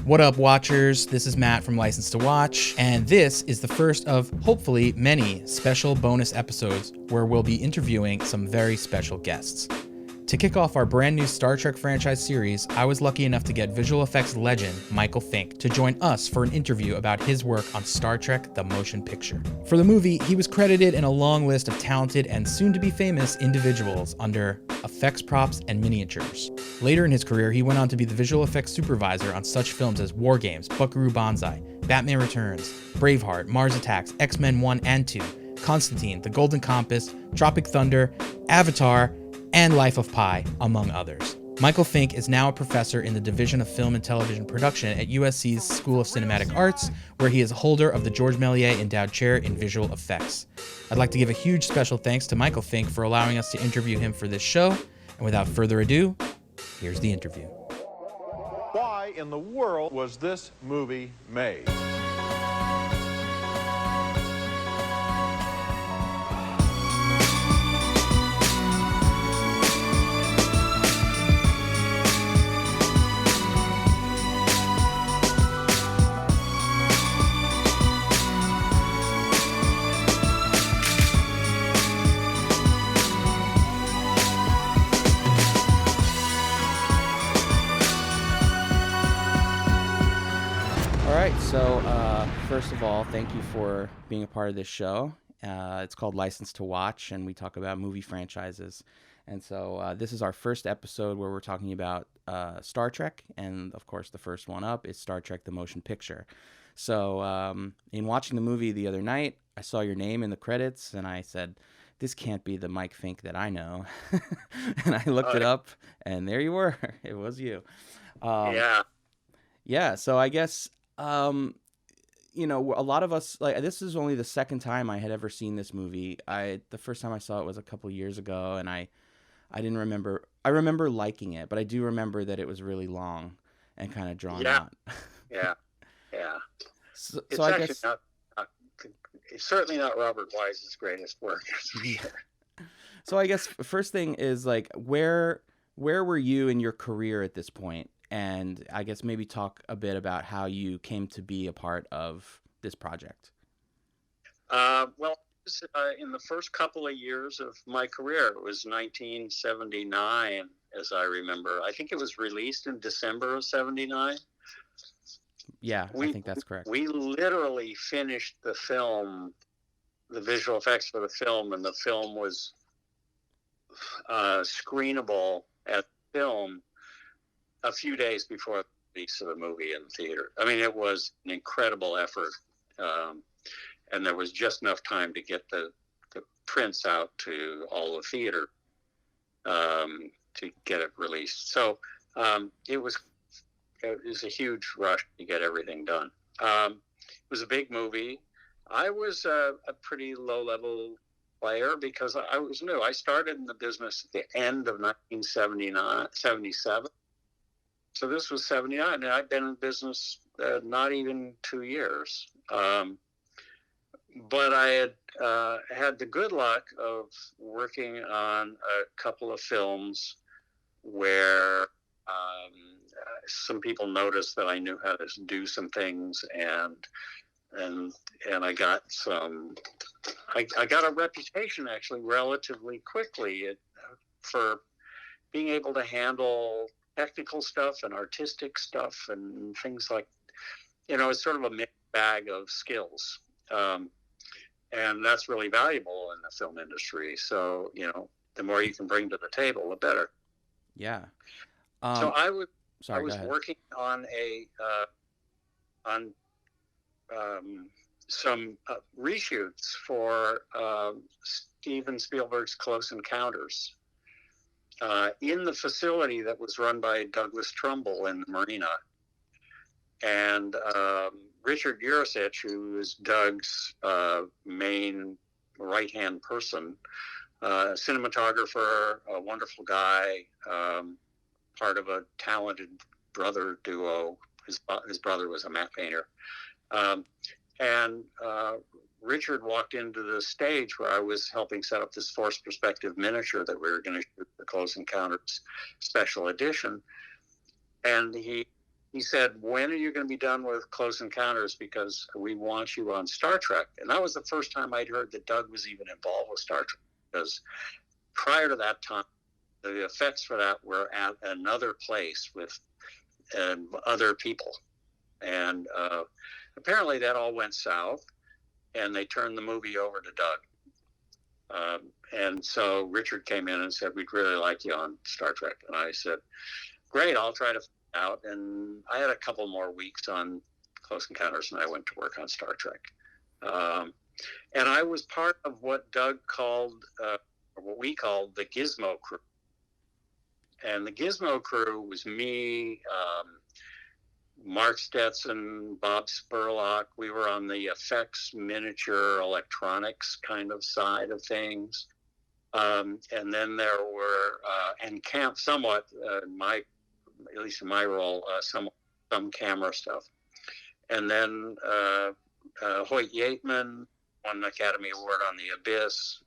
What up, watchers? This is Matt from License to Watch, and this is the first of hopefully many special bonus episodes where we'll be interviewing some very special guests. To kick off our brand new Star Trek franchise series, I was lucky enough to get visual effects legend Michael Fink to join us for an interview about his work on Star Trek: The Motion Picture. For the movie, he was credited in a long list of talented and soon-to-be famous individuals under effects, props, and miniatures. Later in his career, he went on to be the visual effects supervisor on such films as War Games, Buckaroo Banzai, Batman Returns, Braveheart, Mars Attacks, X-Men 1 and 2, Constantine, The Golden Compass, Tropic Thunder, Avatar, and Life of Pi, among others. Michael Fink is now a professor in the Division of Film and Television Production at USC's School of Cinematic Arts, where he is a holder of the George Méliès Endowed Chair in Visual Effects. I'd like to give a huge special thanks to Michael Fink for allowing us to interview him for this show, and without further ado, here's the interview. Why in the world was this movie made? So, first of all, thank you for being a part of this show. It's called License to Watch, and we talk about movie franchises. And so this is our first episode where we're talking about Star Trek, and of course the first one up is Star Trek: The Motion Picture. So in watching the movie the other night, I saw your name in the credits, and I said, this can't be the Mike Fink that I know. And I looked it up, and there you were. It was you. Yeah, so I guess... you know, a lot of us, like, this is only the second time I had ever seen this movie. The first time I saw it was a couple years ago, and I didn't remember. I remember liking it, but I do remember that it was really long and kind of drawn out. Yeah. So it's I actually guess it's certainly not Robert Wise's greatest work. So I guess first thing is, like, where were you in your career at this point? And I guess maybe talk a bit about how you came to be a part of this project. Well, it was, in the first couple of years of my career, it was 1979, as I remember. I think it was released in December of 79. Yeah, I think that's correct. We literally finished the film, the visual effects for the film, and the film was screenable at film a few days before the release of the movie in theater. I mean, it was an incredible effort, and there was just enough time to get the prints out to all the theater to get it released. So it was a huge rush to get everything done. It was a big movie. I was a pretty low-level player because I was new. I started in the business at the end of 1977. So this was 79, and I'd been in business not even 2 years. But I had had the good luck of working on a couple of films where some people noticed that I knew how to do some things, and I got I got a reputation actually relatively quickly for being able to handle technical stuff and artistic stuff and things like, it's sort of a mixed bag of skills. And that's really valuable in the film industry. So, the more you can bring to the table, the better. Yeah. So I was working on some reshoots for Steven Spielberg's Close Encounters. In the facility that was run by Douglas Trumbull in the marina. And Richard Urasich, who is Doug's main right-hand person, cinematographer, a wonderful guy, part of a talented brother duo. His brother was a matte painter. And Richard walked into the stage where I was helping set up this forced perspective miniature that we were going to shoot the Close Encounters special edition. And he he said, when are you going to be done with Close Encounters? Because we want you on Star Trek. And that was the first time I'd heard that Doug was even involved with Star Trek. Because prior to that time, the effects for that were at another place with other people. And apparently that all went south, and they turned the movie over to Doug. And so Richard came in and said, we'd really like you on Star Trek. And I said, great, I'll try to find out. And I had a couple more weeks on Close Encounters, and I went to work on Star Trek. And I was part of what Doug called, or what we called, the Gizmo Crew. And the Gizmo Crew was me, Mark Stetson, Bob Spurlock. We were on the effects, miniature, electronics kind of side of things. And then there were, and camp somewhat, at least in my role, some camera stuff. And then Hoyt Yateman won an Academy Award on The Abyss.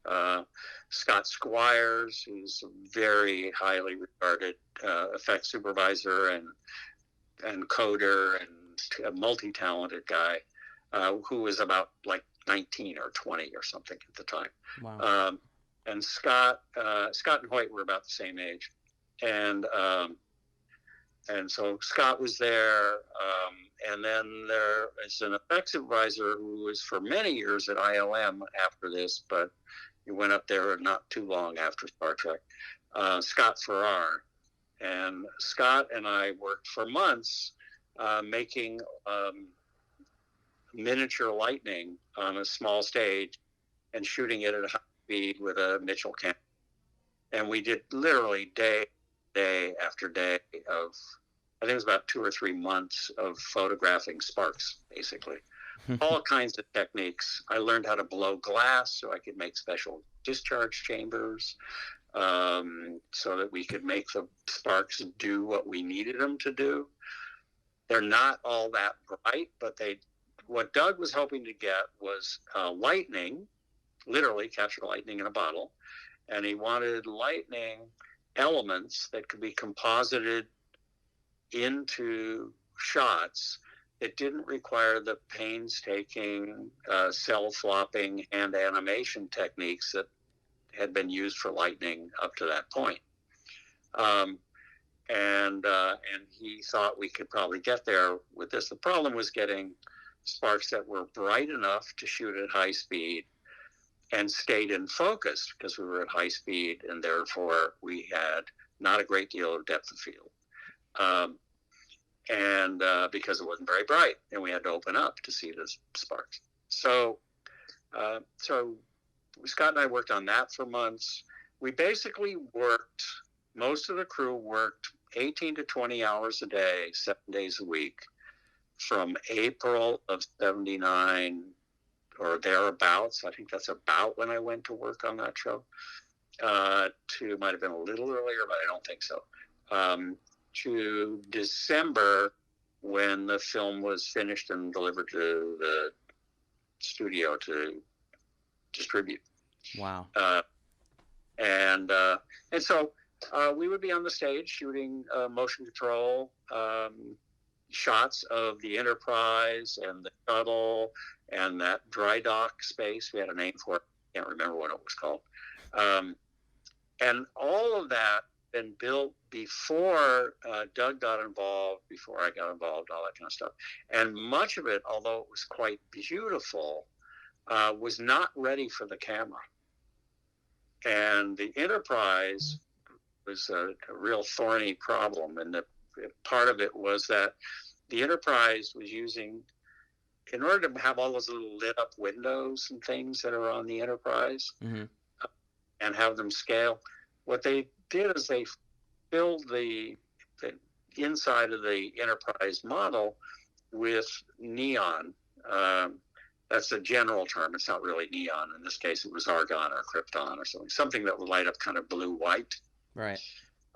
Scott Squires, who's a very highly regarded effects supervisor and coder and a multi-talented guy, who was about like 19 or 20 or something at the time. Wow. And Scott and Hoyt were about the same age. And so Scott was there. And then there is an effects supervisor who was for many years at ILM after this, but he went up there not too long after Star Trek, Scott Farrar. And Scott and I worked for months making miniature lightning on a small stage and shooting it at high speed with a Mitchell camera. And we did literally day after day of, I think it was about 2 or 3 months of photographing sparks, basically. All kinds of techniques. I learned how to blow glass so I could make special discharge chambers, so that we could make the sparks do what we needed them to do. They're not all that bright, but what Doug was hoping to get was lightning, literally capture lightning in a bottle, and he wanted lightning elements that could be composited into shots that didn't require the painstaking cell flopping and animation techniques that had been used for lightning up to that point. And he thought we could probably get there with this. The problem was getting sparks that were bright enough to shoot at high speed and stayed in focus, because we were at high speed and therefore we had not a great deal of depth of field. And because it wasn't very bright, and we had to open up to see the sparks. So Scott and I worked on that for months. We basically worked, most of the crew worked 18 to 20 hours a day, 7 days a week, from April of 79 or thereabouts. I think that's about when I went to work on that show. To might have been a little earlier, but I don't think so. To December, when the film was finished and delivered to the studio to distribute. Wow. And so we would be on the stage shooting motion control shots of the Enterprise and the shuttle and that dry dock space. We had a name for it. I can't remember what it was called. And all of that been built before Doug got involved, before I got involved, all that kind of stuff. And much of it, although it was quite beautiful, was not ready for the camera. And the Enterprise was a real thorny problem. And part of it was that the Enterprise was using, in order to have all those little lit up windows and things that are on the Enterprise, mm-hmm. And have them scale, what they did is they filled the inside of the Enterprise model with neon. That's a general term. It's not really neon. In this case, it was argon or krypton or something that would light up kind of blue-white. Right.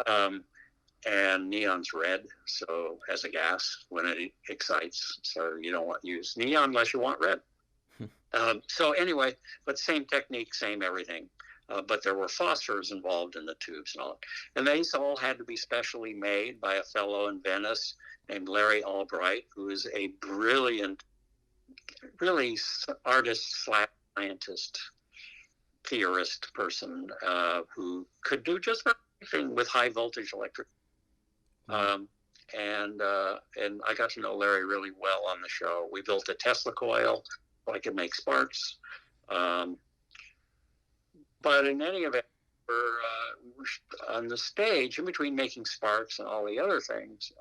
And neon's red, so as a gas when it excites. So you don't want to use neon unless you want red. So anyway, but same technique, same everything. but there were phosphors involved in the tubes and all. And these all had to be specially made by a fellow in Venice named Larry Albright, who is a brilliant, really artist/scientist, theorist person who could do just about anything with high voltage electric. And I got to know Larry really well on the show. We built a Tesla coil so I could make sparks. But in any event, we're on the stage, in between making sparks and all the other things,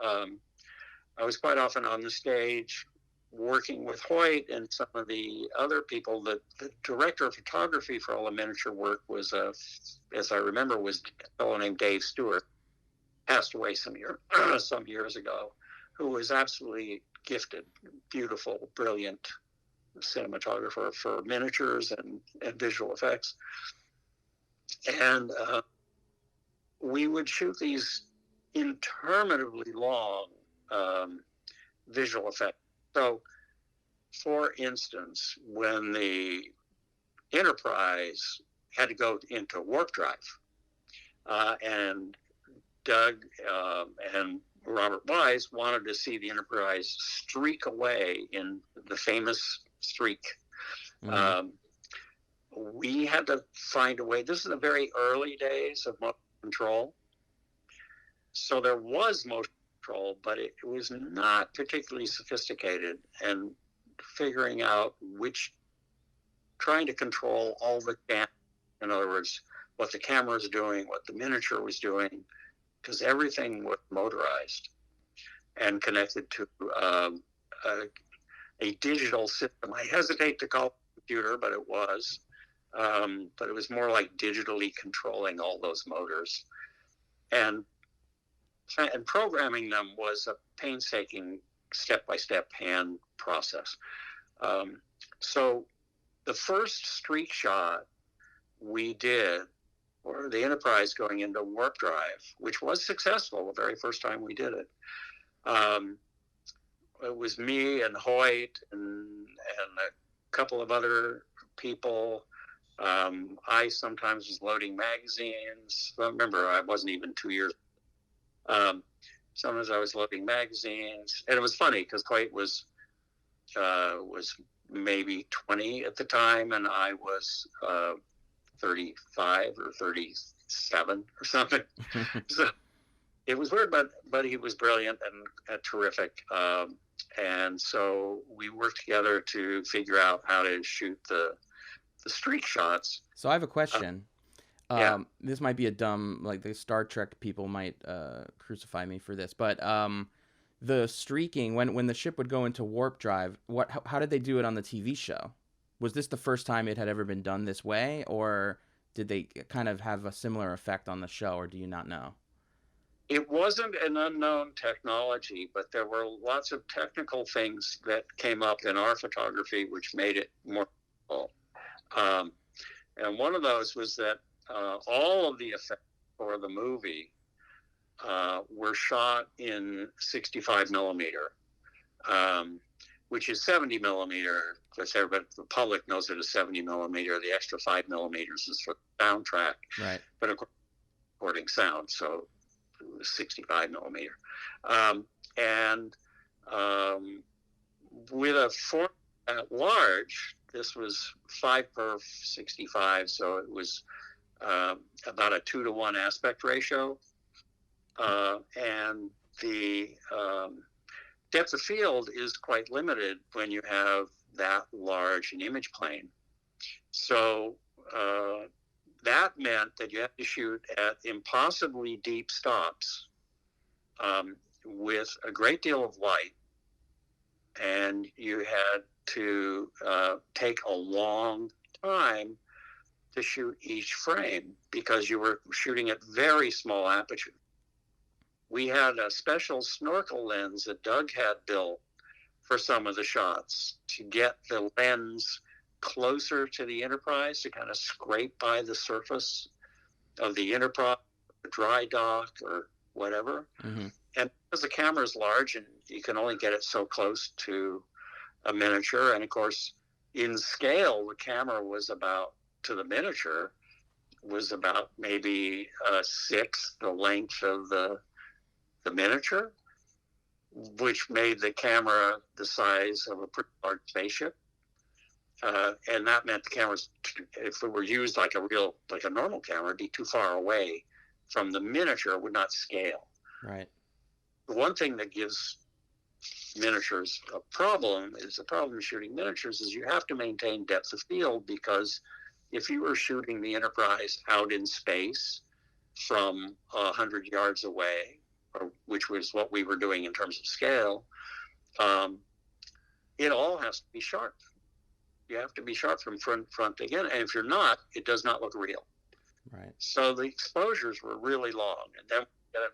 I was quite often on the stage working with Hoyt and some of the other people. The director of photography for all the miniature work was, as I remember, was a fellow named Dave Stewart, passed away some years ago, who was absolutely gifted, beautiful, brilliant cinematographer for miniatures and visual effects. And we would shoot these interminably long visual effects. So, for instance, when the Enterprise had to go into warp drive, and Doug and Robert Wise wanted to see the Enterprise streak away in the famous streak. Mm-hmm. We had to find a way. This is the very early days of motion control. So there was motion control, but it was not particularly sophisticated. And figuring out trying to control all the cameras, in other words, what the camera was doing, what the miniature was doing, because everything was motorized and connected to a digital system. I hesitate to call it a computer, but it was. But it was more like digitally controlling all those motors. And programming them was a painstaking step-by-step hand process. So the first streak shot we did, or the Enterprise going into warp drive, which was successful the very first time we did it. It was me and Hoyt and a couple of other people. I sometimes was loading magazines. Remember, I wasn't even 2 years. Sometimes I was loading magazines, and it was funny because Hoyt was maybe 20 at the time, and I was 35 or 37 or something. So it was weird, but he was brilliant and terrific. And so we worked together to figure out how to shoot the streak shots. So I have a question. Yeah. This might be a dumb, like the Star Trek people might crucify me for this, but the streaking, when the ship would go into warp drive, how did they do it on the TV show? Was this the first time it had ever been done this way, or did they kind of have a similar effect on the show, or do you not know? It wasn't an unknown technology, but there were lots of technical things that came up in our photography which made it more difficult. And one of those was that all of the effects for the movie were shot in 65 millimeter, which is 70 millimeter. Of course, everybody, the public knows it as 70 millimeter. The extra 5 millimeters is for the soundtrack. Right. But of course, recording sound, so it was 65 millimeter. With a format at large, this was 5x65, so it was about a 2-to-1 aspect ratio. And the depth of field is quite limited when you have that large an image plane. So that meant that you had to shoot at impossibly deep stops with a great deal of light, and you had to take a long time to shoot each frame because you were shooting at very small aperture. We had a special snorkel lens that Doug had built for some of the shots to get the lens closer to the Enterprise, to kind of scrape by the surface of the Enterprise, the dry dock, or whatever. Mm-hmm. And because the camera is large and you can only get it so close to a miniature, and of course, in scale, the camera was about to the miniature, was about maybe a sixth the length of the miniature, which made the camera the size of a pretty large spaceship. And that meant the cameras, if it were used like a normal camera, would be too far away from the miniature, would not scale. Right. The one thing that gives miniatures a problem is the problem shooting miniatures is you have to maintain depth of field, because if you were shooting the Enterprise out in space from 100 yards away, or which was what we were doing in terms of scale, it all has to be sharp. You have to be sharp from front to end, and if you're not, it does not look real. Right. So the exposures were really long, and then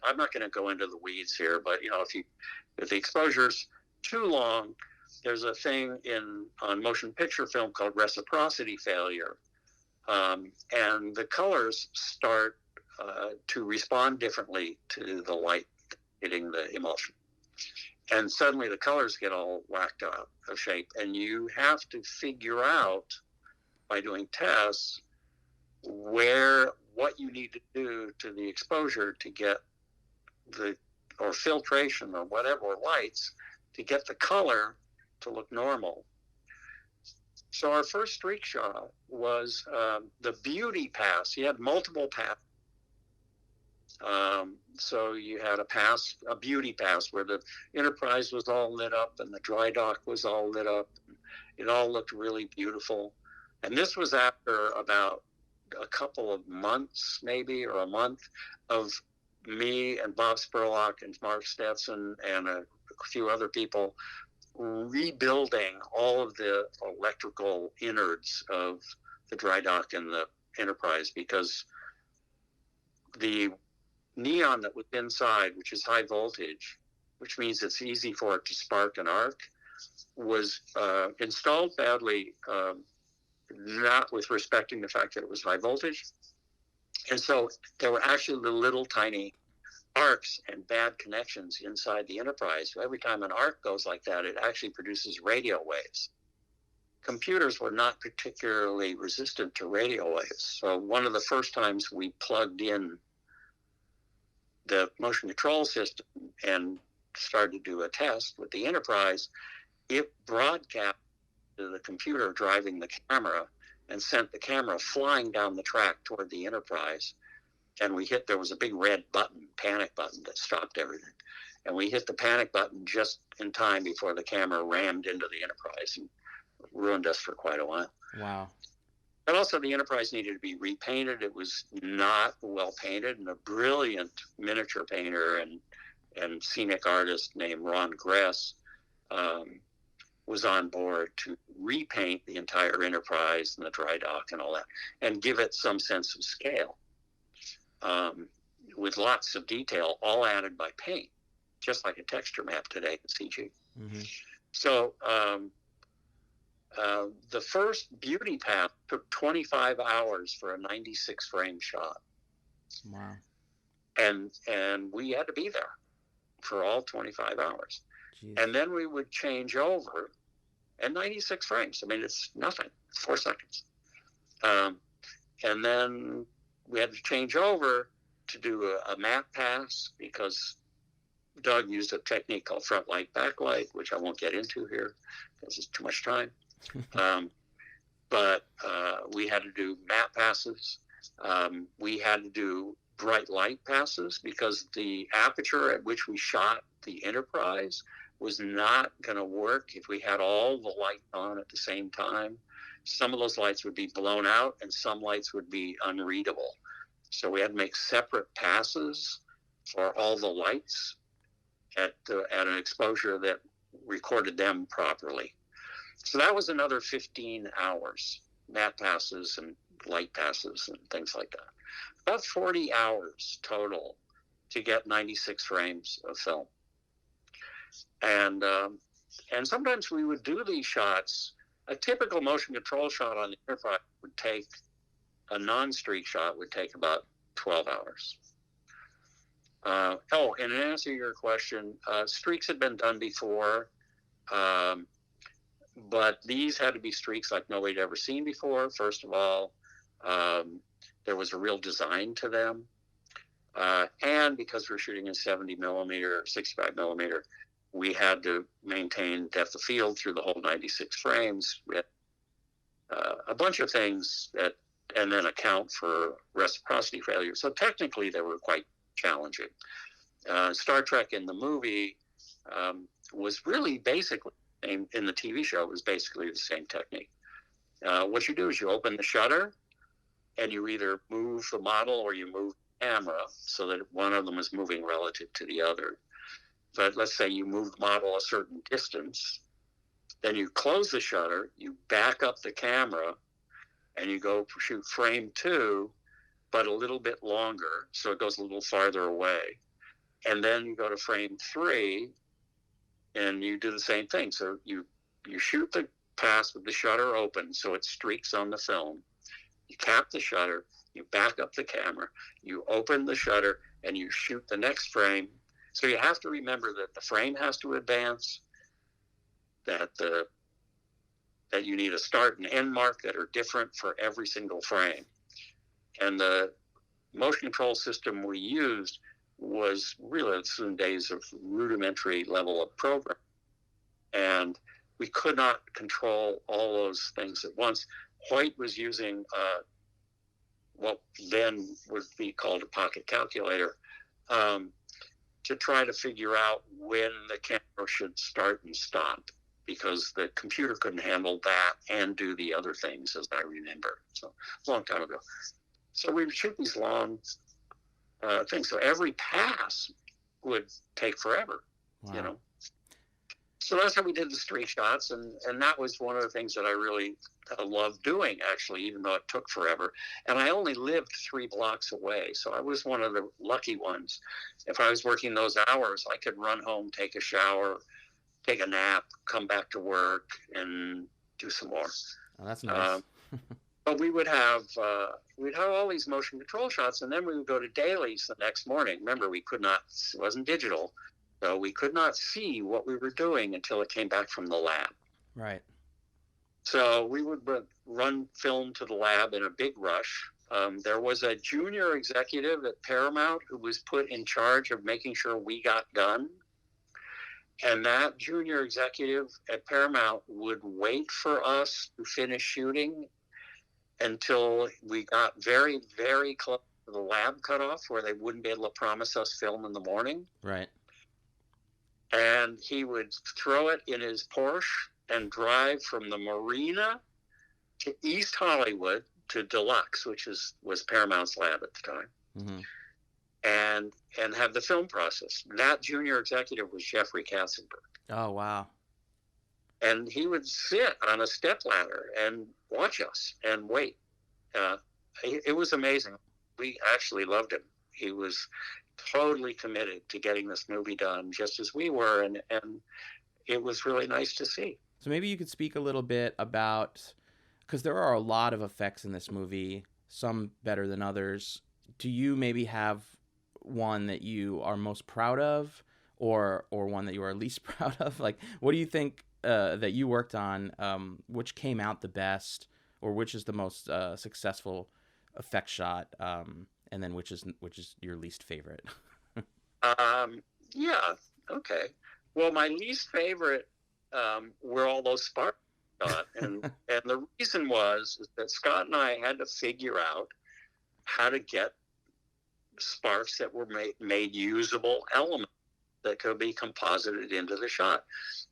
I'm not going to go into the weeds here, but if the exposure's too long, there's a thing on motion picture film called reciprocity failure, and the colors start to respond differently to the light hitting the emulsion. And suddenly the colors get all whacked out of shape. And you have to figure out, by doing tests, what you need to do to the exposure to get or filtration or whatever, or lights, to get the color to look normal. So our first streak shot was the beauty pass. You had multiple passes. So you had a beauty pass where the Enterprise was all lit up and the dry dock was all lit up. It all looked really beautiful. And this was after about a couple of months, maybe, or a month, of me and Bob Spurlock and Mark Stetson and a few other people rebuilding all of the electrical innards of the dry dock and the Enterprise, because the neon that was inside, which is high voltage, which means it's easy for it to spark an arc, was installed badly, not with respecting the fact that it was high voltage. And so there were actually the little tiny arcs and bad connections inside the Enterprise. So every time an arc goes like that, it actually produces radio waves. Computers were not particularly resistant to radio waves. So one of the first times we plugged in the motion control system and started to do a test with the Enterprise, it broadcast to the computer driving the camera and sent the camera flying down the track toward the Enterprise. And there was a big red button, panic button, that stopped everything. And we hit the panic button just in time before the camera rammed into the Enterprise and ruined us for quite a while. Wow. But also the Enterprise needed to be repainted. It was not well painted, and a brilliant miniature painter and scenic artist named Ron Gress was on board to repaint the entire Enterprise and the dry dock and all that, and give it some sense of scale, with lots of detail, all added by paint, just like a texture map today in CG. Mm-hmm. So the first beauty path took 25 hours for a 96 frame shot. Wow. And we had to be there for all 25 hours. Jeez. And then we would change over at 96 frames. I mean, it's nothing, 4 seconds. And then we had to change over to do a matte pass, because Doug used a technique called front light, back light, which I won't get into here because it's too much time. But we had to do matte passes. We had to do bright light passes, because the aperture at which we shot the Enterprise was not going to work if we had all the lights on at the same time. Some of those lights would be blown out and some lights would be unreadable. So we had to make separate passes for all the lights at an exposure that recorded them properly. So that was another 15 hours, matte passes and light passes and things like that. About 40 hours total to get 96 frames of film. And sometimes we would do these shots. A typical motion control shot on the Enterprise would take, a non-streak shot would take about 12 hours. And in answer to your question, streaks had been done before, but these had to be streaks like nobody had ever seen before. First of all, There was a real design to them. And because we're shooting in 70 millimeter, 65 millimeter, we had to maintain depth of field through the whole 96 frames. We had a bunch of things that, and then account for reciprocity failure. So technically, they were quite challenging. Star Trek in the movie was really basically, in the TV show, it was basically the same technique. What you do is you open the shutter, and you either move the model or you move the camera so that one of them is moving relative to the other. But let's say you move the model a certain distance, then you close the shutter, you back up the camera, and you go shoot frame 2, but a little bit longer, so it goes a little farther away. And then you go to frame 3, and you do the same thing. So you shoot the pass with the shutter open, so it streaks on the film. You cap the shutter, you back up the camera, you open the shutter, and you shoot the next frame. So you have to remember that the frame has to advance, that you need a start and end mark that are different for every single frame. And the motion control system we used was really in days of rudimentary level of program. And we could not control all those things at once. Hoyt was using what then would be called a pocket calculator to try to figure out when the camera should start and stop, because the computer couldn't handle that and do the other things, as I remember. So a long time ago. So we would shoot these long things. So every pass would take forever, Wow. you know. So that's how we did the street shots, and that was one of the things that I really loved doing, actually, even though it took forever. And I only lived 3 blocks away, so I was one of the lucky ones. If I was working those hours, I could run home, take a shower, take a nap, come back to work, and do some more. Oh, that's nice. But we would have we'd have all these motion control shots, and then we would go to dailies the next morning. Remember, it wasn't digital. So we could not see what we were doing until it came back from the lab. Right. So we would run film to the lab in a big rush. There was a junior executive at Paramount who was put in charge of making sure we got done. And that junior executive at Paramount would wait for us to finish shooting until we got very, very close to the lab cutoff, where they wouldn't be able to promise us film in the morning. Right. And he would throw it in his Porsche and drive from the marina to East Hollywood to Deluxe, which was Paramount's lab at the time, and have the film process. That junior executive was Jeffrey Katzenberg. Oh, wow. And he would sit on a stepladder and watch us and wait. It was amazing. We actually loved him. He was totally committed to getting this movie done, just as we were, and it was really nice to see. So maybe you could speak a little bit about, because there are a lot of effects in this movie, some better than others. Do you maybe have one that you are most proud of, or one that you are least proud of? Like, what do you think that you worked on, which came out the best, or which is the most successful effect shot, and then which is your least favorite? Yeah, okay. Well, my least favorite were all those sparks shot, and the reason was that Scott and I had to figure out how to get sparks that were made usable elements that could be composited into the shot,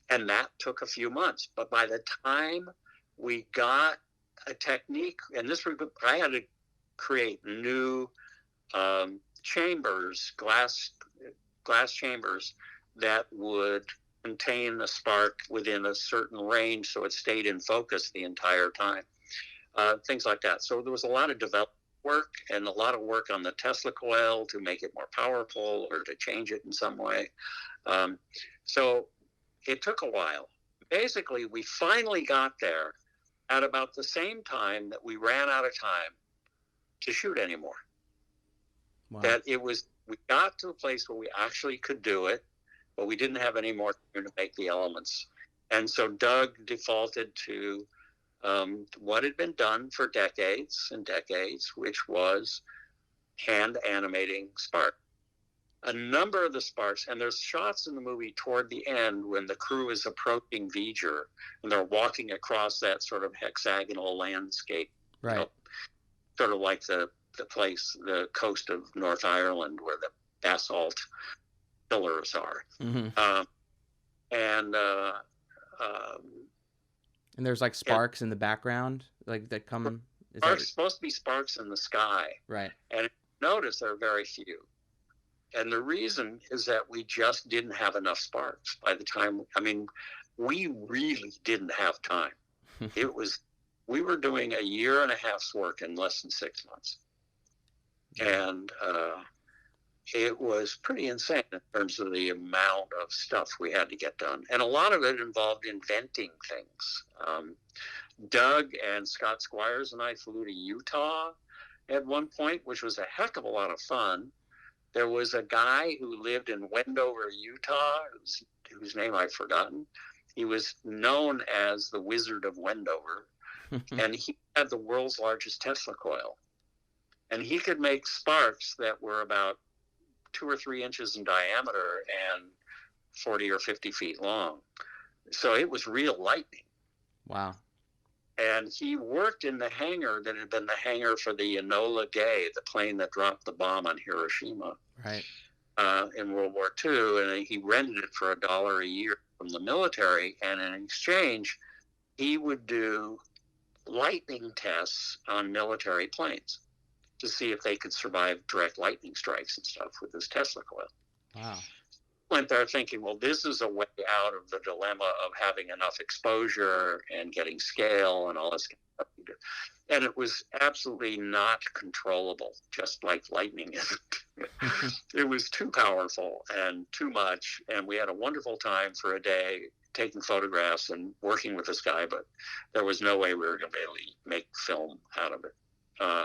and that took a few months. But by the time we got a technique, and I had to create new chambers, glass chambers that would contain the spark within a certain range, so it stayed in focus the entire time. Things like that. So there was a lot of development work and a lot of work on the Tesla coil to make it more powerful or to change it in some way. So it took a while. Basically, we finally got there at about the same time that we ran out of time to shoot anymore. Wow. That we got to a place where we actually could do it, but we didn't have any more time to make the elements. And so Doug defaulted to what had been done for decades and decades, which was hand animating sparks. A number of the sparks, and there's shots in the movie toward the end when the crew is approaching V'ger and they're walking across that sort of hexagonal landscape, right? Sort of like the coast of North Ireland where the basalt pillars are. Mm-hmm. And there's like sparks in the background, like that come. There's supposed to be sparks in the sky, right? And notice there are very few. And the reason is that we just didn't have enough sparks by the time. I mean, we really didn't have time. We were doing a year and a half's work in less than 6 months, and it was pretty insane in terms of the amount of stuff we had to get done. And a lot of it involved inventing things. Doug and Scott Squires and I flew to Utah at one point, which was a heck of a lot of fun. There was a guy who lived in Wendover, Utah, whose name I've forgotten. He was known as the Wizard of Wendover, and he had the world's largest Tesla coil. And he could make sparks that were about 2 or 3 inches in diameter and 40 or 50 feet long. So it was real lightning. Wow. And he worked in the hangar that had been the hangar for the Enola Gay, the plane that dropped the bomb on Hiroshima, right, in World War II. And he rented it for $1 a year from the military. And in exchange, he would do lightning tests on military planes to see if they could survive direct lightning strikes and stuff with this Tesla coil. Wow. Went there thinking, well, this is a way out of the dilemma of having enough exposure and getting scale and all this kind of stuff. And it was absolutely not controllable, just like lightning isn't. It was too powerful and too much. And we had a wonderful time for a day taking photographs and working with this guy, but there was no way we were going to be able to make film out of it.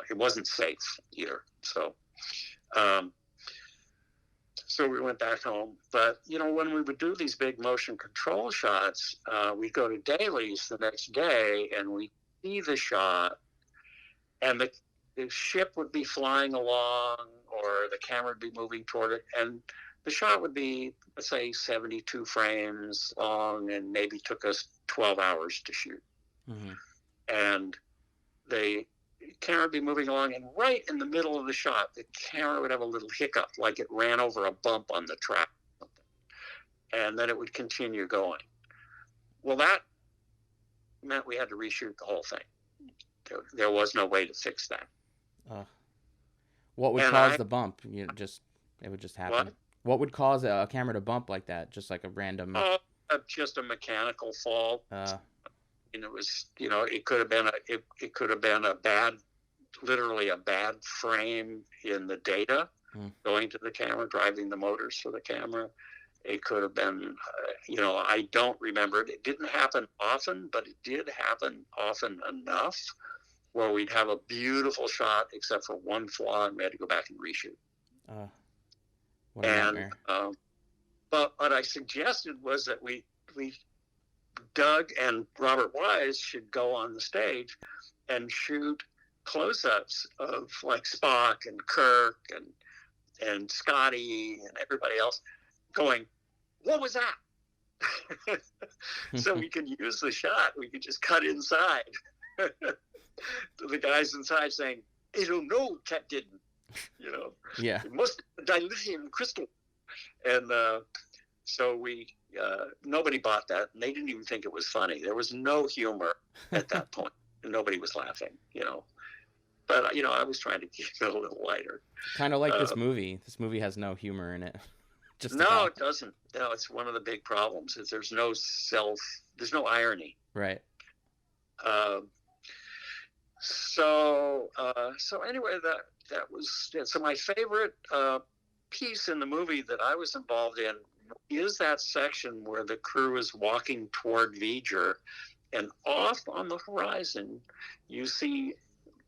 It wasn't safe either. So we went back home. But, when we would do these big motion control shots, we'd go to dailies the next day and we'd see the shot, and the ship would be flying along or the camera would be moving toward it. And the shot would be, let's say, 72 frames long and maybe took us 12 hours to shoot. Mm-hmm. And the camera would be moving along, and right in the middle of the shot, the camera would have a little hiccup, like it ran over a bump on the track, and then it would continue going. Well, that meant we had to reshoot the whole thing. There was no way to fix that. What would cause the bump? It would just happen. What would cause a camera to bump like that? Just like a random. Just a mechanical fault. And it was, it could have been literally a bad frame in the data going to the camera, driving the motors for the camera. It could have been, I don't remember it. It didn't happen often, but it did happen often enough where we'd have a beautiful shot except for one flaw, and we had to go back and reshoot. What a nightmare. But what I suggested was that we Doug and Robert Wise should go on the stage and shoot close-ups of like Spock and Kirk and Scotty and everybody else going, what was that? So we can use the shot. We could just cut inside. The guys inside saying, I don't know, Cat didn't. Yeah. It must be dilithium crystal. And so nobody bought that, and they didn't even think it was funny. There was no humor at that point, and nobody was laughing, But, I was trying to keep it a little lighter. Kind of like this movie. This movie has no humor in it. No, it doesn't. No, it's one of the big problems is there's no irony. Right. So anyway, that was it. So my favorite piece in the movie that I was involved in is that section where the crew is walking toward V'ger, and off on the horizon you see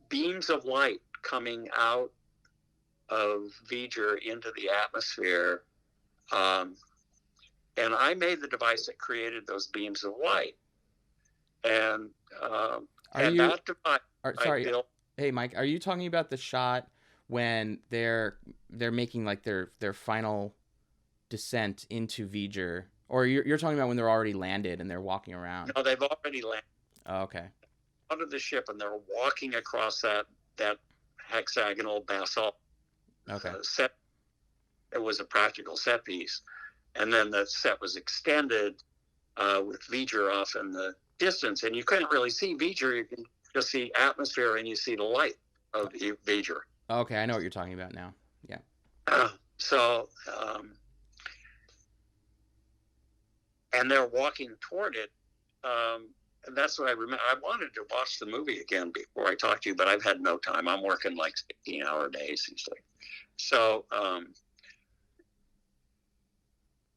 beams of light coming out of V'ger into the atmosphere, and I made the device that created those beams of light. And Are And you? that device I Sorry. built. Hey, Mike. Are you talking about the shot when they're making like their final descent into V'ger, or you're talking about when they're already landed and they're walking around? No, they've already landed Oh, okay. out of the ship, and they're walking across that hexagonal basalt Okay. set. It was a practical set piece, and then the set was extended with V'ger off in the distance, and you couldn't really see V'ger. You can just see atmosphere, and you see the light of V'ger. Okay, I know what you're talking about now. Yeah. So, and they're walking toward it. And that's what I remember. I wanted to watch the movie again before I talked to you, but I've had no time. I'm working like 16-hour days usually. So,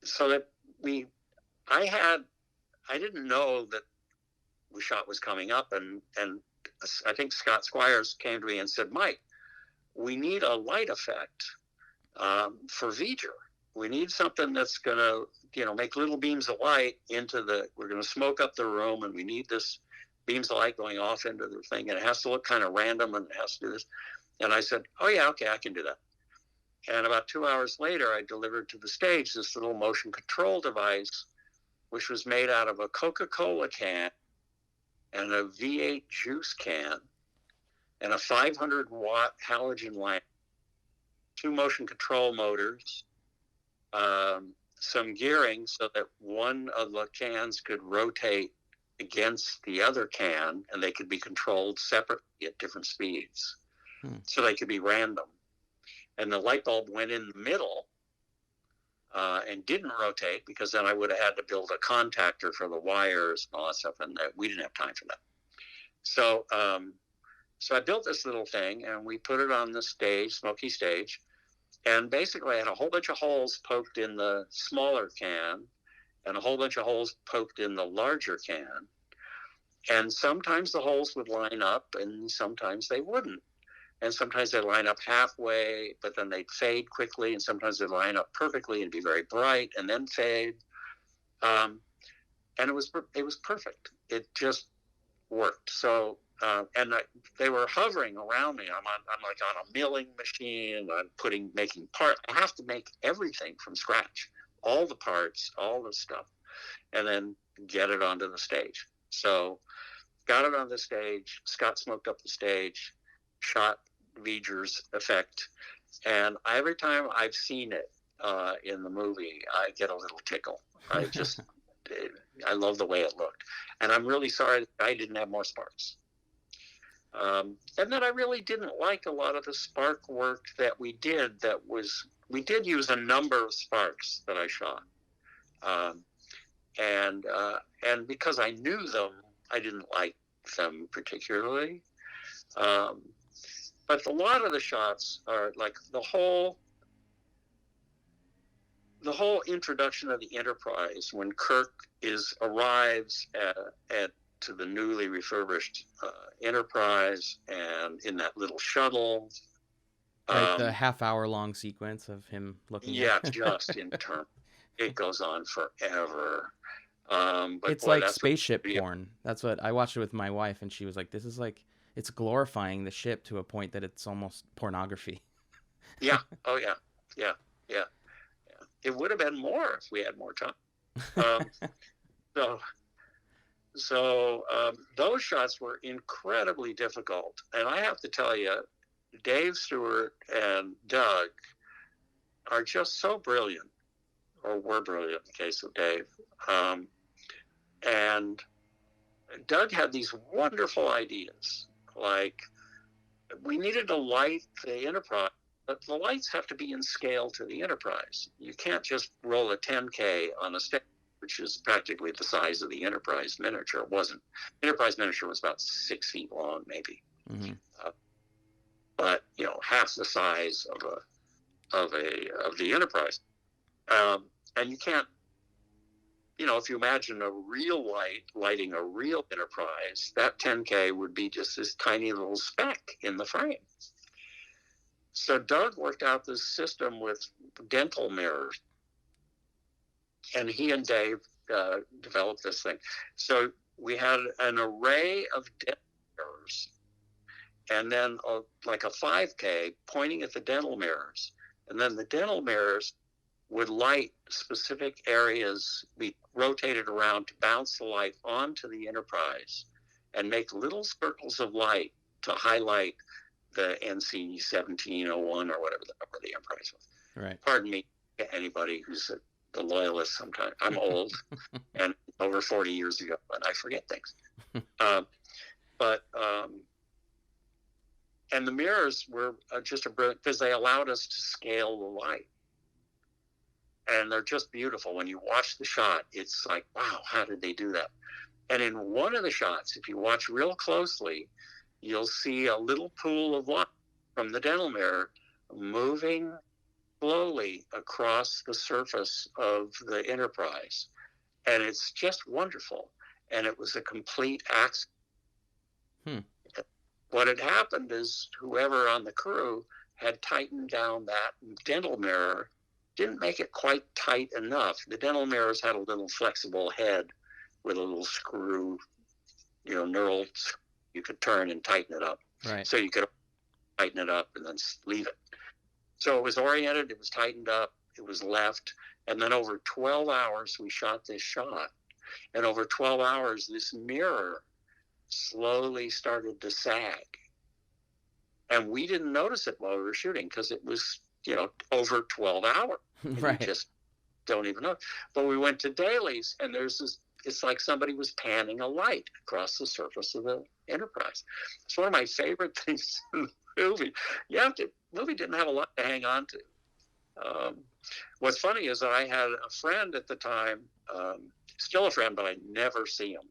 so that I didn't know that the shot was coming up, and I think Scott Squires came to me and said, Mike, we need a light effect for V'ger. We need something that's going to, make little beams of light we're going to smoke up the room, and we need this beams of light going off into the thing, and it has to look kind of random, and it has to do this. And I said, oh yeah, okay, I can do that. And about 2 hours later, I delivered to the stage this little motion control device, which was made out of a Coca-Cola can and a V8 juice can and a 500-watt halogen lamp, 2 motion control motors, some gearing so that one of the cans could rotate against the other can, and they could be controlled separately at different speeds. So they could be random. And the light bulb went in the middle and didn't rotate, because then I would have had to build a contactor for the wires and all that stuff, and we didn't have time for that. So, so I built this little thing, and we put it on the stage, smoky stage, and basically I had a whole bunch of holes poked in the smaller can and a whole bunch of holes poked in the larger can. And sometimes the holes would line up, and sometimes they wouldn't. And sometimes they'd line up halfway, but then they'd fade quickly. And sometimes they'd line up perfectly and be very bright and then fade. And it was perfect. It just worked. So, they were hovering around me. I'm like on a milling machine. I'm making parts. I have to make everything from scratch, all the parts, all the stuff, and then get it onto the stage. So, got it on the stage. Scott smoked up the stage, shot V'ger's effect, and every time I've seen it in the movie, I get a little tickle. I love the way it looked, and I'm really sorry that I didn't have more sparks. And then I really didn't like a lot of the spark work that we did. We did use a number of sparks that I shot, and because I knew them, I didn't like them particularly. But a lot of the shots are like the whole introduction of the Enterprise, when Kirk arrives to the newly refurbished Enterprise, and in that little shuttle. Right, the half-hour-long sequence of him looking. Yeah, just in turn, it goes on forever. But it's like spaceship porn. That's what I watched it with my wife, and she was like, "This is like." It's glorifying the ship to a point that it's almost pornography. Yeah. Oh, yeah. Yeah. Yeah. Yeah. It would have been more if we had more time. So those shots were incredibly difficult. And I have to tell you, Dave Stewart and Doug are just so brilliant, or were brilliant in the case of Dave. And Doug had these wonderful ideas. Like, we needed to light the Enterprise, but the lights have to be in scale to the Enterprise. You can't just roll a 10K on a stage, which is practically the size of the Enterprise miniature. It wasn't. Enterprise miniature was about 6 feet long, maybe, but half the size of the Enterprise, and you can't. If you imagine a real light lighting a real Enterprise, that 10K would be just this tiny little speck in the frame. So Doug worked out this system with dental mirrors, and he and Dave developed this thing. So we had an array of mirrors, and then like a 5K pointing at the dental mirrors. And then the dental mirrors would light specific areas, be rotated around to bounce the light onto the Enterprise and make little circles of light to highlight the NC 1701 or whatever the number of the Enterprise was. Right. Pardon me, anybody who's a loyalist sometimes. I'm old and over 40 years ago, and I forget things. And the mirrors were just a brilliant, because they allowed us to scale the light. And they're just beautiful. When you watch the shot, it's like, wow, how did they do that? And in one of the shots, if you watch real closely, you'll see a little pool of light from the dental mirror moving slowly across the surface of the Enterprise. And it's just wonderful. And it was a complete accident. What had happened is whoever on the crew had tightened down that dental mirror, didn't make it quite tight enough. The dental mirrors had a little flexible head with a little screw, knurled, you could turn and tighten it up. Right. So you could tighten it up and then leave it. So it was oriented, it was tightened up, it was left. And then over 12 hours, we shot this shot. And over 12 hours, this mirror slowly started to sag. And we didn't notice it while we were shooting because it was, over 12 hours. Right. We just don't even know. But we went to dailies, and there's this, it's like somebody was panning a light across the surface of the Enterprise. It's one of my favorite things in the movie. Movie didn't have a lot to hang on to. What's funny is that I had a friend at the time, still a friend, but I never see him.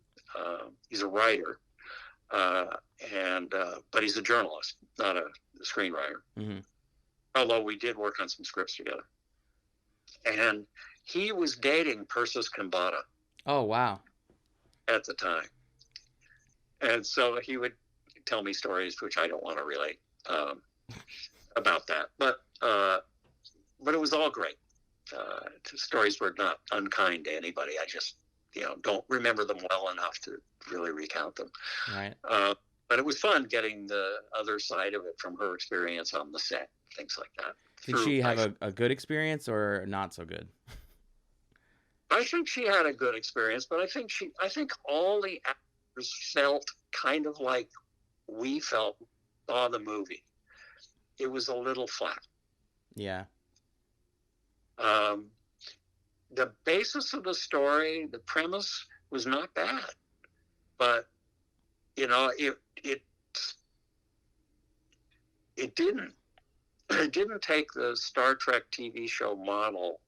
He's a writer, but he's a journalist, not a screenwriter. Mm-hmm. Although we did work on some scripts together. And he was dating Persis Khambatta. Oh, wow. At the time. And so he would tell me stories, which I don't want to relate about that. But it was all great. The stories were not unkind to anybody. I just, don't remember them well enough to really recount them. Right. But it was fun getting the other side of it from her experience on the set, things like that. Did she have a good experience or not so good? I think she had a good experience, but I think all the actors felt kind of like we saw the movie. It was a little flat. Yeah. The basis of the story, the premise was not bad, but it didn't take the Star Trek TV show model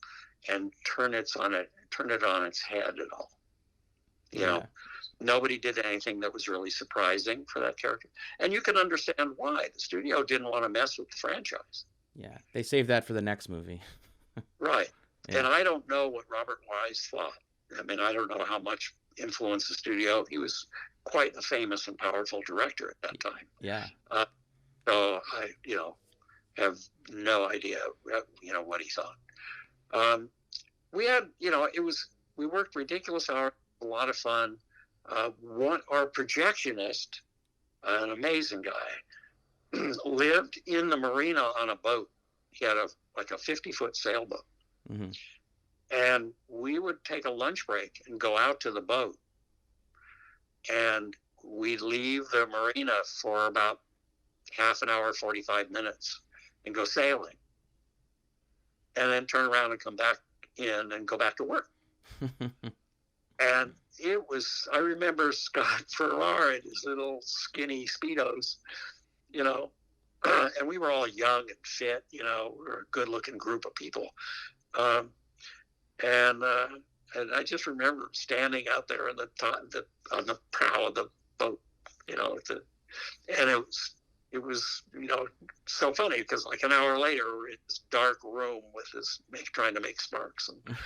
and turn it on its head at all. You know, nobody did anything that was really surprising for that character, and you can understand why. The studio didn't want to mess with the franchise. Yeah, they saved that for the next movie. Right. Yeah. And I don't know what Robert Wise thought. I mean, I don't know how much influence the studio. He was quite a famous and powerful director at that time. Yeah. So I, have no idea, what he thought. We had, we worked ridiculous hours, a lot of fun. Our projectionist, an amazing guy, lived in the marina on a boat. He had a 50-foot sailboat. Mm-hmm. And we would take a lunch break and go out to the boat. And we'd leave the marina for about half an hour, 45 minutes and go sailing. And then turn around and come back in and go back to work. And I remember Scott Farrar in his little skinny Speedos, and we were all young and fit, we were a good looking group of people. And I just remember standing out there on the prow of the boat, and it was so funny because like an hour later we're in this dark room with trying to make sparks, and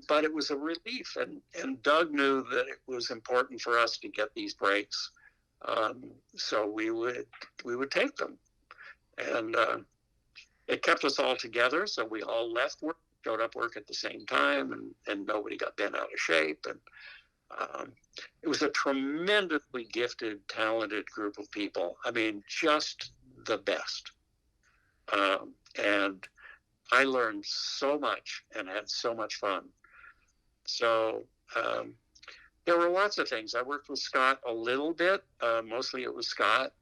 but it was a relief, and Doug knew that it was important for us to get these breaks, so we would take them, and it kept us all together. So we all left work, showed up work at the same time, and nobody got bent out of shape, and It was a tremendously gifted, talented group of people. I mean, just the best. And I learned so much and had so much fun. So there were lots of things. I worked with Scott a little bit. Mostly it was Scott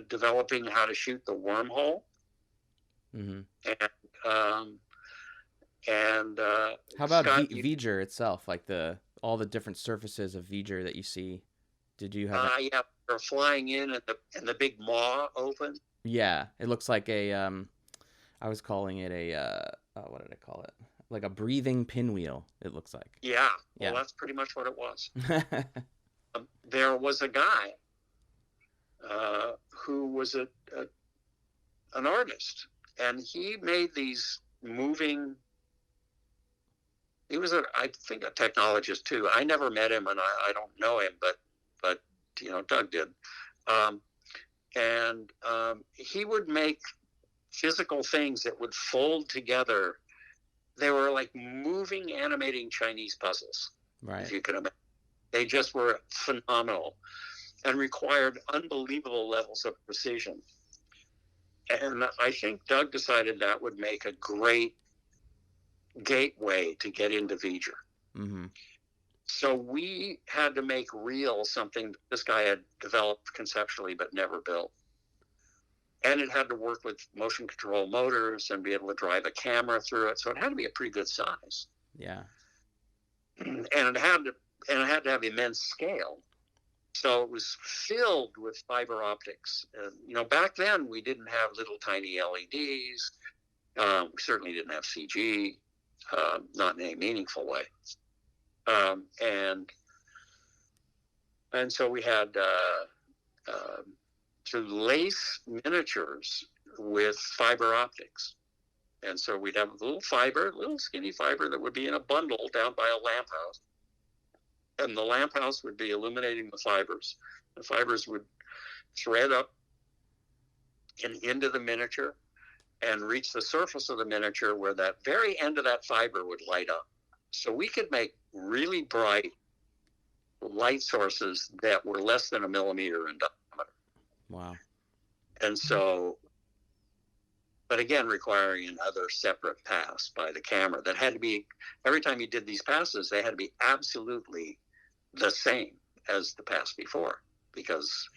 developing how to shoot the wormhole. Mm-hmm. And how about Scott, V'ger itself, like all the different surfaces of V'ger that you see? Did you have? Yeah, they're flying in and the big maw open. Yeah, it looks like a I was calling it a what did I call it? Like a breathing pinwheel. It looks like. Yeah, well, that's pretty much what it was. There was a guy who was an artist, and he made these moving. He was I think a technologist too. I never met him, and I don't know him, but Doug did. And he would make physical things that would fold together. They were like moving, animating Chinese puzzles. Right. If you can imagine. They just were phenomenal and required unbelievable levels of precision. And I think Doug decided that would make a great gateway to get into V'ger. Mm-hmm. So we had to make real something this guy had developed conceptually but never built. And it had to work with motion control motors and be able to drive a camera through it. So it had to be a pretty good size. Yeah. And it had to have immense scale. So it was filled with fiber optics. And, back then we didn't have little tiny LEDs. We certainly didn't have CG, not in any meaningful way. And so we had to lace miniatures with fiber optics. And so we'd have a little skinny fiber that would be in a bundle down by a lamp house. And the lamp house would be illuminating the fibers. The fibers would thread up and into the miniature and reach the surface of the miniature where that very end of that fiber would light up. So we could make really bright light sources that were less than a millimeter in diameter. Wow. And so, but again, requiring another separate pass by the camera that had to be, every time you did these passes, they had to be absolutely the same as the pass before, because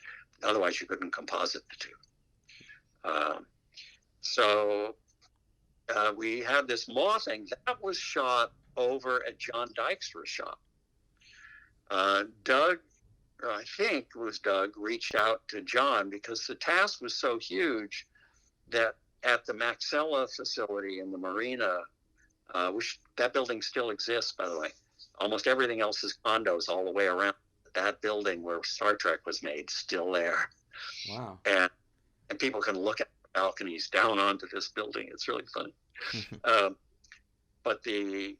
otherwise you couldn't composite the two. So we had this maw thing that was shot over at John Dykstra's shop. Doug, or I think it was Doug, reached out to John because the task was so huge that at the Maxella facility in the marina, which that building still exists, by the way. Almost everything else is condos all the way around. That building where Star Trek was made, still there. Wow. And people can look at the balconies down onto this building. It's really funny. But the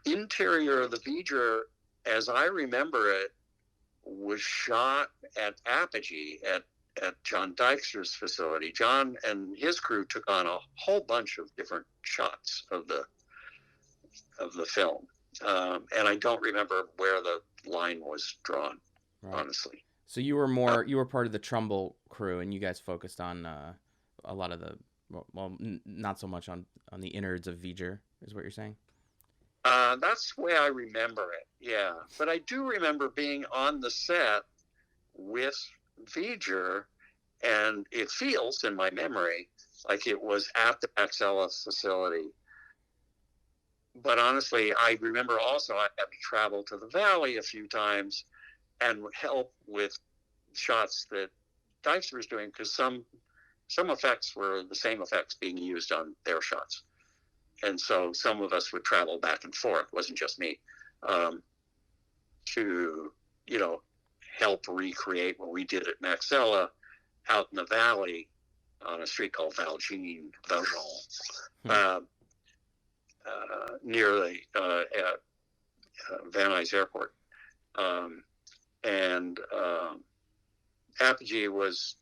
interior of the V'ger, as I remember it, was shot at Apogee at John Dykstra's facility. John and his crew took on a whole bunch of different shots of the film, and I don't remember where the line was drawn, honestly. So you were part of the Trumbull crew, and you guys focused on a lot of the not so much on the innards of V'ger, is what you're saying? That's the way I remember it, yeah. But I do remember being on the set with V'ger, and it feels in my memory like it was at the Maxella facility. But honestly, I remember also I had to travel to the valley a few times and help with shots that Dykstra was doing, because some effects were the same effects being used on their shots. And so some of us would travel back and forth, it wasn't just me, to, help recreate what we did at Maxella out in the valley on a street called Valjean, near the Van Nuys Airport. And Apogee was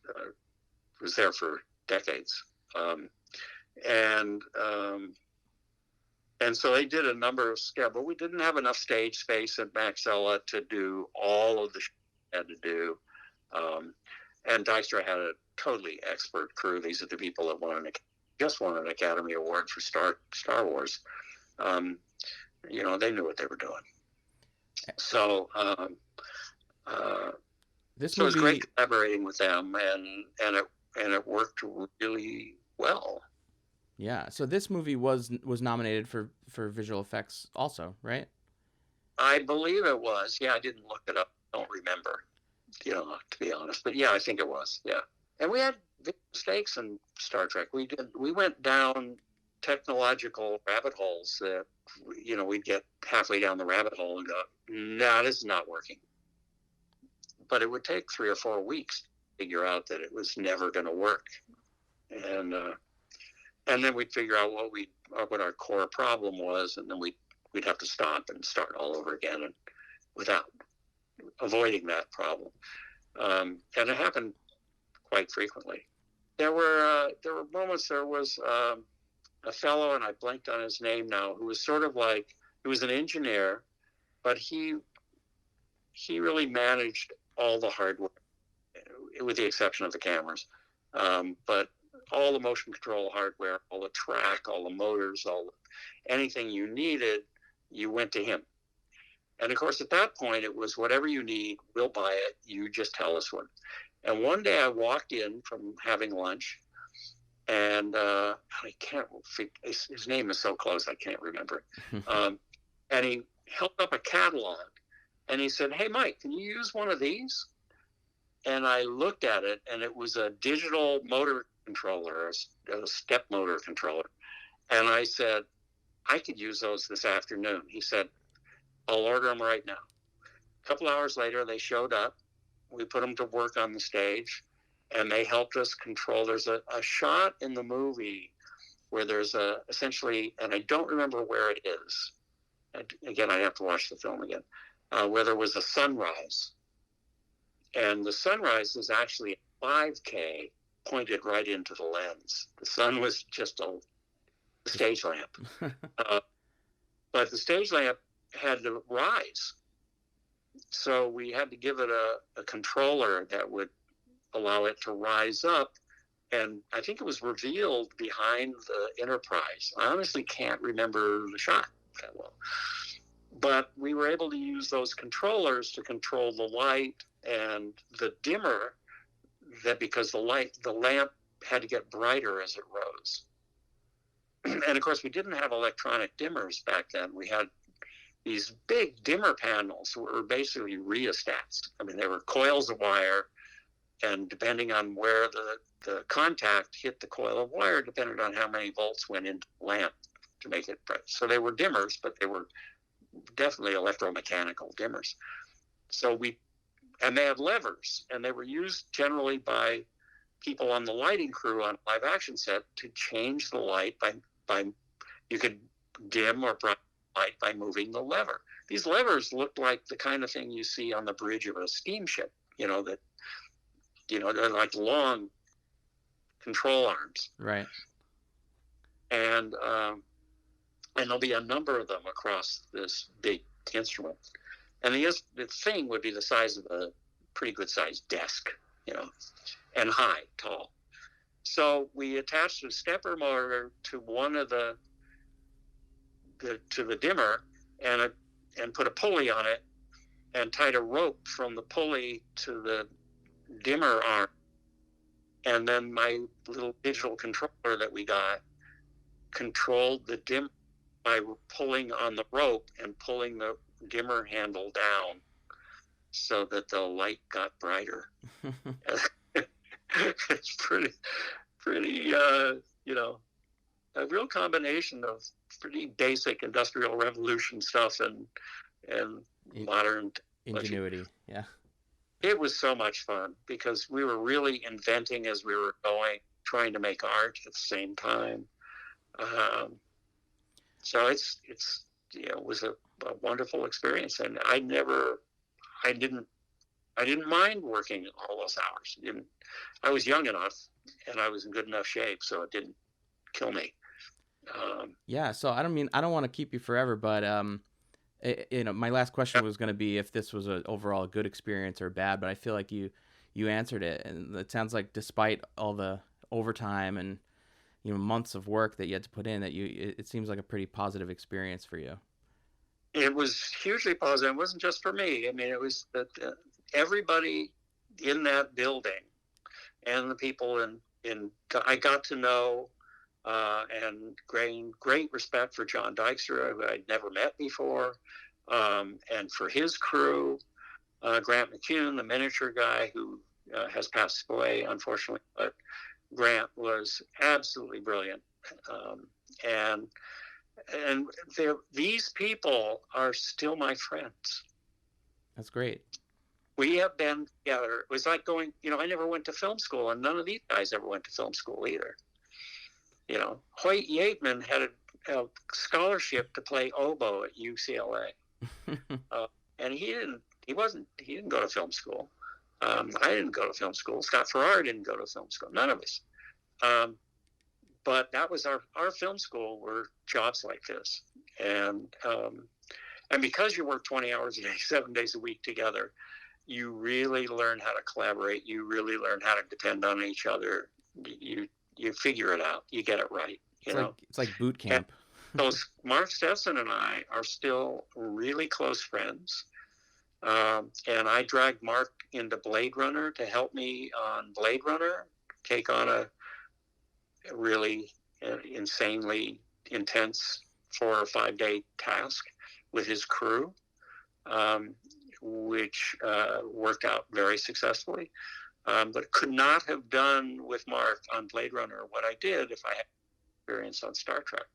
there for decades. And And so they did a number of sketches, but we didn't have enough stage space at Maxella to do all of the shit we had to do. And Dykstra had a totally expert crew. These are the people that just won an Academy Award for Star Wars. You know, they knew what they were doing. So, This so it was movie, great collaborating with them, and it worked really well. yeah. So this movie was nominated for visual effects also, right? I believe it was. Yeah, I didn't look it up. I don't remember, you know, to be honest. But yeah, I think it was. Yeah. And we had big mistakes in Star Trek. We went down technological rabbit holes that, you know, we'd get halfway down the rabbit hole and go, no, this is not working. But it would take 3 or 4 weeks to figure out that it was never going to work. And then we'd figure out what our core problem was, and then we'd have to stop and start all over again, and without avoiding that problem. And it happened quite frequently. There were moments. There was a fellow, and I blanked on his name now, who was sort of like, he was an engineer, but he really managed all the hardware, with the exception of the cameras. But all the motion control hardware, all the track, all the motors, anything you needed, you went to him. And of course, at that point, it was whatever you need, we'll buy it. You just tell us what. And one day I walked in from having lunch, and I can't, his name is so close, I can't remember it. And he held up a catalog, and he said, "Hey, Mike, can you use one of these?" And I looked at it, and it was a digital motor controller, a step motor controller. And I said, "I could use those this afternoon." He said, "I'll order them right now." A couple hours later, they showed up. We put them to work on the stage, and they helped us control. There's a shot in the movie where there's essentially, and I don't remember where it is. Again, I have to watch the film again, where there was a sunrise. And the sunrise is actually a 5K pointed right into the lens. The sun was just a stage lamp. But the stage lamp had to rise. So we had to give it a controller that would allow it to rise up. And I think it was revealed behind the Enterprise. I honestly can't remember the shot that well. But we were able to use those controllers to control the light and the dimmer, that because the lamp had to get brighter as it rose. And of course, we didn't have electronic dimmers back then. We had these big dimmer panels that were basically rheostats. I mean, they were coils of wire, and depending on where the contact hit the coil of wire, depended on how many volts went into the lamp to make it bright. So they were dimmers, but they were definitely electromechanical dimmers. And they had levers, and they were used generally by people on the lighting crew on a live action set to change the light by you could dim or bright light by moving the lever. These levers looked like the kind of thing you see on the bridge of a steamship, they're like long control arms. Right. And there'll be a number of them across this big instrument. And the thing would be the size of a pretty good sized desk, and tall. So we attached a stepper motor to one of the dimmer and put a pulley on it and tied a rope from the pulley to the dimmer arm. And then my little digital controller that we got controlled the dimmer by pulling on the rope and pulling the dimmer handle down so that the light got brighter. It's pretty, a real combination of pretty basic Industrial Revolution stuff and modern ingenuity. Yeah. It was so much fun because we were really inventing as we were going, trying to make art at the same time. So it was a wonderful experience, and I didn't mind working all those hours. I was young enough, and I was in good enough shape, so it didn't kill me. Yeah. So I don't want to keep you forever, but my last question was going to be if this was overall a good experience or bad, but I feel like you answered it, and it sounds like despite all the overtime and months of work that you had to put in, that it seems like a pretty positive experience for you. It was hugely positive. It wasn't just for me. I mean, it was that everybody in that building and the people I got to know and gained great respect for John Dykstra, who I'd never met before, and for his crew, Grant McCune, the miniature guy who has passed away, unfortunately, but Grant was absolutely brilliant. And these people are still my friends. That's great. We have been together. It was like going, I never went to film school, and none of these guys ever went to film school either. Hoyt Yateman had a scholarship to play oboe at UCLA. And he didn't go to film school. I didn't go to film school. Scott Farrar didn't go to film school. None of us. But that was our film school were jobs like this. And because you work 20 hours a day, 7 days a week together, you really learn how to collaborate. You really learn how to depend on each other. You figure it out. You get it right. It's like boot camp. So Mark Stetson and I are still really close friends. And I dragged Mark into Blade Runner to help me on Blade Runner, take on a really insanely intense 4 or 5 day task with his crew, which worked out very successfully. But could not have done with Mark on Blade Runner what I did if I had experience on Star Trek.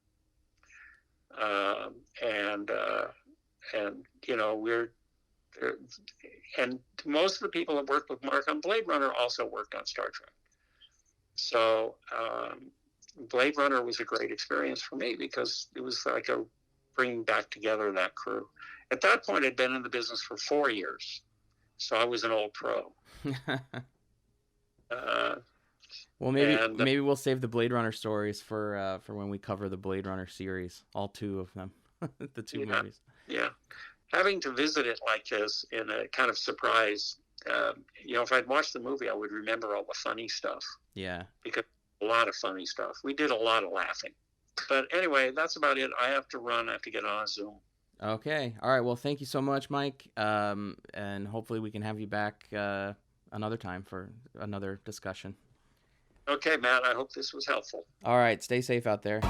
And most of the people that worked with Mark on Blade Runner also worked on Star Trek. So Blade Runner was a great experience for me because it was like a bringing back together that crew. At that point, I'd been in the business for 4 years, so I was an old pro. Well, maybe we'll save the Blade Runner stories for when we cover the Blade Runner series, all 2 of them, the 2 movies. Yeah, having to visit it like this in a kind of surprise. If I'd watched the movie, I would remember all the funny stuff. Yeah, because a lot of funny stuff. We did a lot of laughing. But anyway, that's about it. I have to run. I have to get on a Zoom. Okay. All right. Well, thank you so much, Mike. And hopefully we can have you back another time for another discussion. Okay, Matt. I hope this was helpful. All right. Stay safe out there.